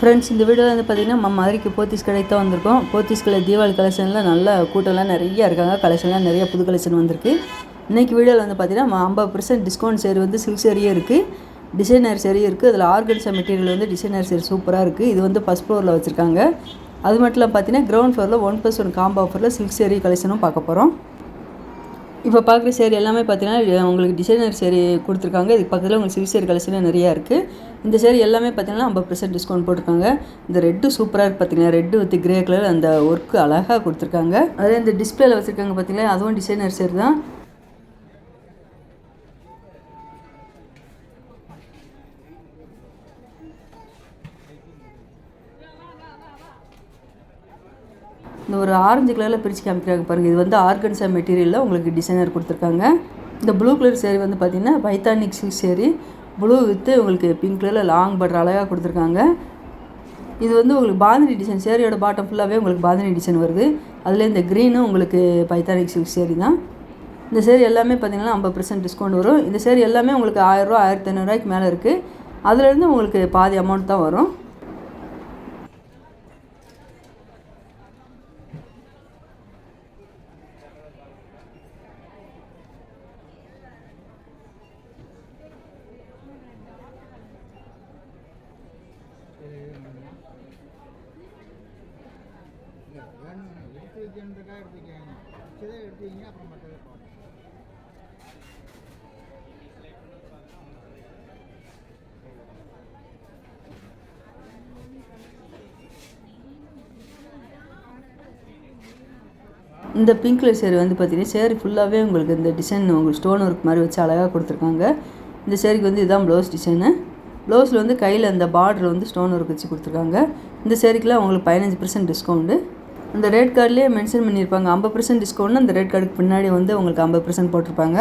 Friends, இந்த வீடியோவில் வந்து பார்த்திங்கன்னா நம்ம மதுரைக்கு போத்தீஸ் கடைக்கு தான் வந்திருக்கோம். போத்தீஸ் கடை தீபாவளி கலெக்ஷனில் நல்ல கூட்டம்லாம் நிறையா இருக்காங்க. கலெக்ஷன்லாம் நிறைய புது கலெக்ஷன் வந்திருக்கு. இன்றைக்கி வீடியோவில் வந்து பார்த்திங்கன்னா 50% டிஸ்கவுண்ட் சேரி வந்து சில்க் சேரியே இருக்குது, டிசைனர் சேரியும் இருக்குது. அதில் ஆர்கன்ஸா மெட்டீரியல் வந்து டிசைனர் சேரி சூப்பராக இருக்குது. இது வந்து ஃபஸ்ட் ஃப்ளோரில் வச்சுருக்காங்க. அது மட்டும் இல்லாமல் பார்த்தீங்கன்னா கிரவுண்ட் ஃப்ளோரில் 1+1 காம்போ ஆஃபரில் சில்க் சேரி கலெக்ஷனும் பார்க்க போகிறோம். இப்போ பார்க்குற சேரீ எல்லாமே பார்த்தீங்கன்னா உங்களுக்கு டிசைனர் சேரீ கொடுத்துருக்காங்க. இதுக்கு பக்கத்தில் உங்களுக்கு சில்க் சேரீ கலெக்ஷன் நிறையா இருக்குது. இந்த சேரீ எல்லாமே பார்த்தீங்கன்னா 50% டிஸ்கவுண்ட் போட்டிருக்காங்க. இந்த ரெட்டு சூப்பராக இருக்குது பார்த்தீங்கன்னா, ரெட்டு வித் கிரே கலர் அந்த ஒர்க்கு அழகாக கொடுத்துருக்காங்க. அதே இந்த டிஸ்பிளேல வச்சுருக்காங்க பார்த்தீங்களா, அதுவும் டிசைனர் சேரீ தான். இந்த ஒரு ஆரஞ்சு கலரில் பிரித்து காமிக்கிறாங்க பாருங்கள். இது வந்து ஆர்கன்ஸா மெட்டீரியலில் உங்களுக்கு டிசைனர் கொடுத்துருக்காங்க. இந்த ப்ளூ கலர் சேரீ வந்து பார்த்திங்கன்னா பைத்தானிக் சில்க் சேரீ, ப்ளூ வித்து உங்களுக்கு பிங்க் கலரில் லாங் பார்டர் அழகாக கொடுத்துருக்காங்க. இது வந்து உங்களுக்கு பாந்தினி டிசைன், சேரீயோட பாட்டம் ஃபுல்லாகவே உங்களுக்கு பாந்தினி டிசைன் வருது. அதில் இந்த க்ரீனும் உங்களுக்கு பைத்தானிக் சில்க் சேரீ தான். இந்த சேரீ எல்லாமே பார்த்திங்கன்னா 50% டிஸ்கவுண்ட் வரும். இந்த சேரீ எல்லாமே உங்களுக்கு 1000 ரூபா 1500 ரூபாய்க்கு மேலே இருக்குது. அதுலேருந்து உங்களுக்கு பாதி அமௌண்ட் தான் வரும். இந்த பிங்க் கலர் சேரீ வந்து பார்த்தீங்கன்னா சேரீ ஃபுல்லாகவே உங்களுக்கு இந்த டிசைன் உங்களுக்கு ஸ்டோன் ஒர்க் மாதிரி வச்சு அழகாக கொடுத்துருக்காங்க. இந்த சேரீக்கு வந்து இதுதான் ப்ளவுஸ் டிசைனு. ப்ளவுஸில் வந்து கையில் அந்த பார்டர் வந்து ஸ்டோன் ஒர்க் வச்சு கொடுத்துருக்காங்க. இந்த சேரீக்கெலாம் உங்களுக்கு 15% டிஸ்கவுண்ட்டு. அந்த ரேட் கார்ட்லேயே மென்ஷன் பண்ணியிருப்பாங்க 50% டிஸ்கவுண்ட். அந்த ரேட் கார்டுக்கு பின்னாடி வந்து உங்களுக்கு 50% போட்டிருப்பாங்க.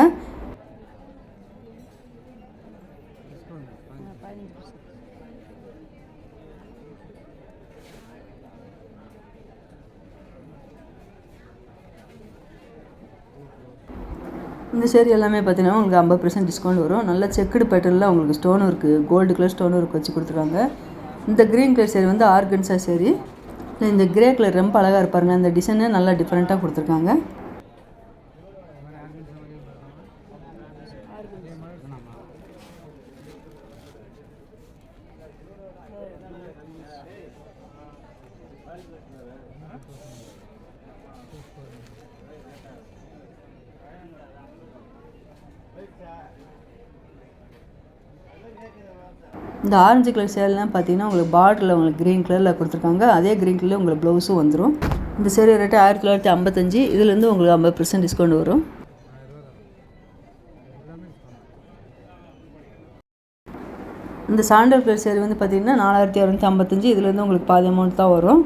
இந்த சேரீ எல்லாமே பார்த்தீங்கன்னா உங்களுக்கு 50% டிஸ்கவுண்ட் வரும். நல்ல செக்குடு பேட்டர்னில் உங்களுக்கு stone work, gold colour stone work வச்சு கொடுத்துருக்காங்க. இந்த க்ரீன் கலர் சேரீ வந்து ஆர்கன்ஸா சேரீ. இந்த கிரே கலர் ரொம்ப அழகாக இருப்பாருங்க. இந்த டிசைனே நல்லா டிஃப்ரெண்ட்டாக கொடுத்துருக்காங்க. இந்த ஆரஞ்சு கலர் சேரீலாம் பார்த்தீங்கன்னா உங்களுக்கு பார்டரில் உங்களுக்கு க்ரீன் கலரில் கொடுத்துருக்காங்க. அதே க்ரீன் கலரில் உங்களுக்கு ப்ளவுஸும் வந்துடும். இந்த சேரீ ரேட்டு 1955. இதுலேருந்து உங்களுக்கு 50% டிஸ்கவுண்ட் வரும். இந்த சாண்டல் கலர் சேரீ வந்து பார்த்தீங்கன்னா 4655. இதுலேருந்து உங்களுக்கு பாதி அமௌண்ட் தான் வரும்.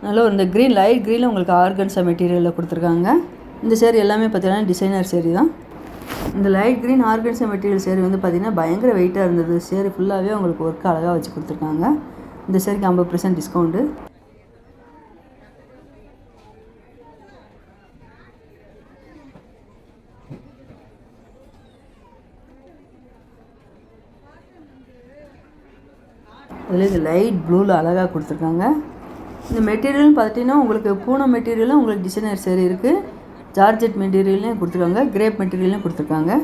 நல்ல இந்த க்ரீன் லைட் க்ரீனில் உங்களுக்கு ஆர்கன்ஸா மெட்டீரியலில் கொடுத்துருக்காங்க. இந்த சேரீ எல்லாமே பார்த்தீங்கன்னா டிசைனர் சேரீ தான். இந்த light green organza material sari வந்து பார்த்திங்கன்னா பயங்கர வெயிட்டாக இருந்தது. சேரீ ஃபுல்லாகவே உங்களுக்கு ஒர்க் அழகாக வச்சு கொடுத்துருக்காங்க. இந்த சேரீக்கு 50% டிஸ்கவுண்ட்டு. அதில் இது லைட் ப்ளூவில் அழகாக கொடுத்துருக்காங்க. இந்த மெட்டீரியல்னு பார்த்திங்கன்னா உங்களுக்கு பூனம் மெட்டீரியலும் உங்களுக்கு டிசைனர் சேரீ இருக்குது. ஜார்ஜெட் மெட்டீரியல்லையும் கொடுத்துருக்காங்க, கிரேப் மெட்டீரியல்லையும் கொடுத்துருக்காங்க.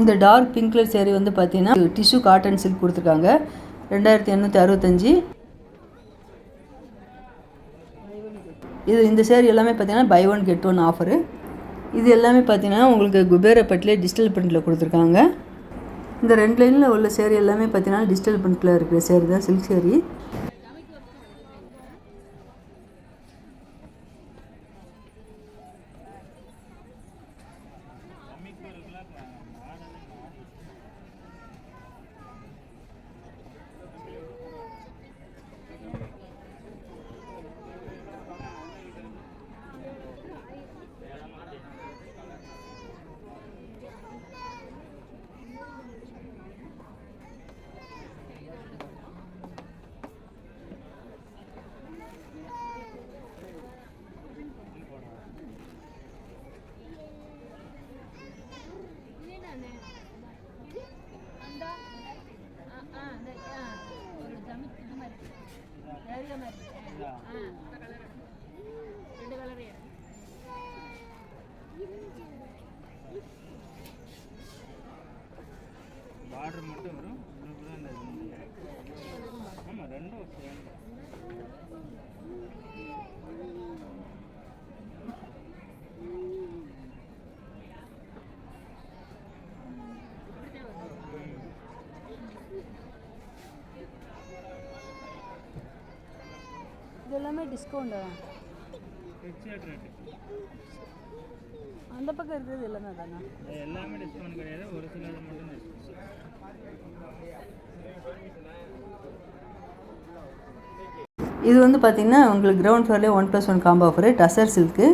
இந்த டார்க் பிங்க் கலர் சேரீ வந்து பார்த்தீங்கன்னா டிஷ்யூ காட்டன் சில்க் கொடுத்துருக்காங்க. 2865. இந்த சேரீ எல்லாமே பார்த்தீங்கன்னா buy one get one offer. இது எல்லாமே பார்த்தீங்கன்னா உங்களுக்கு குபேரப்பட்டிலே டிஜிட்டல் பிரிண்டில் கொடுத்துருக்காங்க. இந்த 2 லைனில் உள்ள சேரீ எல்லாமே பார்த்தீங்கன்னா டிஜிட்டல் பிரிண்டில் இருக்கிற சேரீ தான் சில்க் சேரீ. பார்டர் மட்டும் வரும். ஆமாம், ரெண்டும் இது எல்லாமே டிஸ்கவுண்டா? Fixed rate. அந்த பக்கம் இருக்கிறது எல்லாமே தானா? எல்லாமே டிஸ்கவுண்ட் கிடையாது, ஒரு சிலது மட்டும் டிஸ்கவுண்ட். இது வந்து பார்த்திங்கன்னா உங்களுக்கு கிரவுண்ட் ஃப்ளோர்லேயே 1+1 காம்போ ஆஃபரு. டசர் சில்க்கு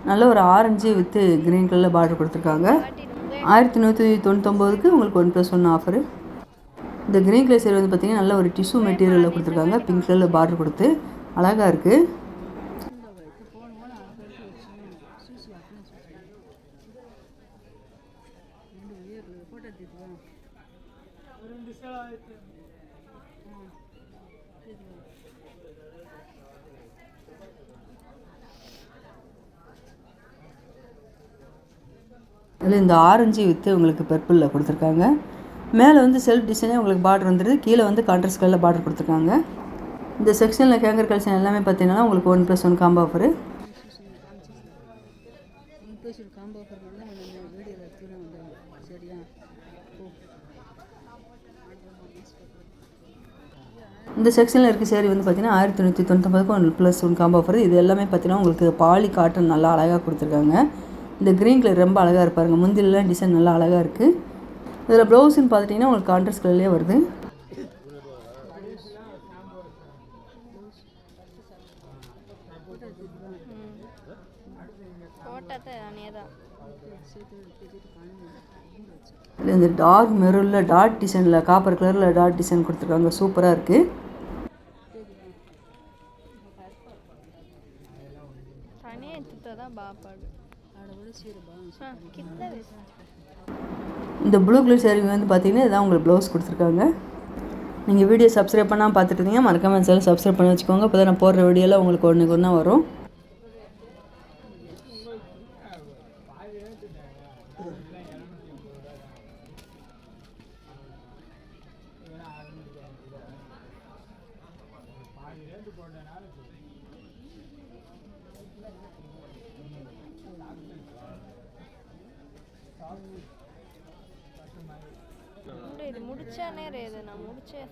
நல்ல ஒரு ஆரஞ்சு வித்து க்ரீன் கலரில் பார்டர் கொடுத்துருக்காங்க. 1199க்கு உங்களுக்கு 1+1 ஆஃபரு. இந்த க்ரீன் கலர் சேர் வந்து பார்த்திங்கன்னா நல்ல ஒரு டிஷ்யூ மெட்டீரியலில் கொடுத்துருக்காங்க. பிங்க் கலரில் பார்டர் கொடுத்து அழகாக இருக்குது. அதில் இந்த ஆரஞ்சு வித்து உங்களுக்கு பர்பிளில் கொடுத்துருக்காங்க. மேலே வந்து செல்ஃப் டிசைனே உங்களுக்கு பார்டர் வந்துடுது. கீழே வந்து கான்ட்ராஸ்ட் கலரில் பார்டர் கொடுத்துருக்காங்க. இந்த செக்ஷனில் கேங்கர் கலெக்ஷன் எல்லாமே பார்த்தீங்கன்னா உங்களுக்கு 1+1 காம்போ ஆஃபரு. இந்த செக்ஷனில் இருக்க சேரீ வந்து பார்த்தீங்கன்னா 1999க்கு 1+1 காம்போ ஆஃபர். இது எல்லாமே பார்த்தீங்கன்னா உங்களுக்கு பாலி காட்டன் நல்லா அழகாக கொடுத்துருக்காங்க. இந்த க்ரீன் கலர் ரொம்ப அழகாக இருப்பாருங்க. முந்திலெலாம் டிசைன் நல்லா அழகாக இருக்குது. இதில் ப்ளவுஸ்ன்னு பார்த்துட்டிங்கன்னா உங்களுக்கு கான்ட்ராஸ்ட் கலர்லேயே வருது. இல்லை இந்த டார்க் மெரூனில் டாட் டிசைனில் காப்பர் கலரில் டாட் டிசைன் கொடுத்துருக்காங்க. சூப்பராக இருக்குது. இந்த ப்ளூ கலர் சேரீ வந்து பார்த்தீங்கன்னா இதான் உங்களுக்கு ப்ளவுஸ் கொடுத்துருக்காங்க. நீங்கள் வீடியோ சப்ஸ்கிரைப் பண்ணால் பார்த்துட்டு இருந்தீங்க, மறக்காம சேனல் சப்ஸ்கிரைப் பண்ணி வச்சுக்கோங்க. அப்போ தான் நான் போடுற வீடியோவில் உங்களுக்கு ஒன்றுக்கு ஒன்றா வரும். இது முடிச்சா நேரம் நான் முடிச்சேன்.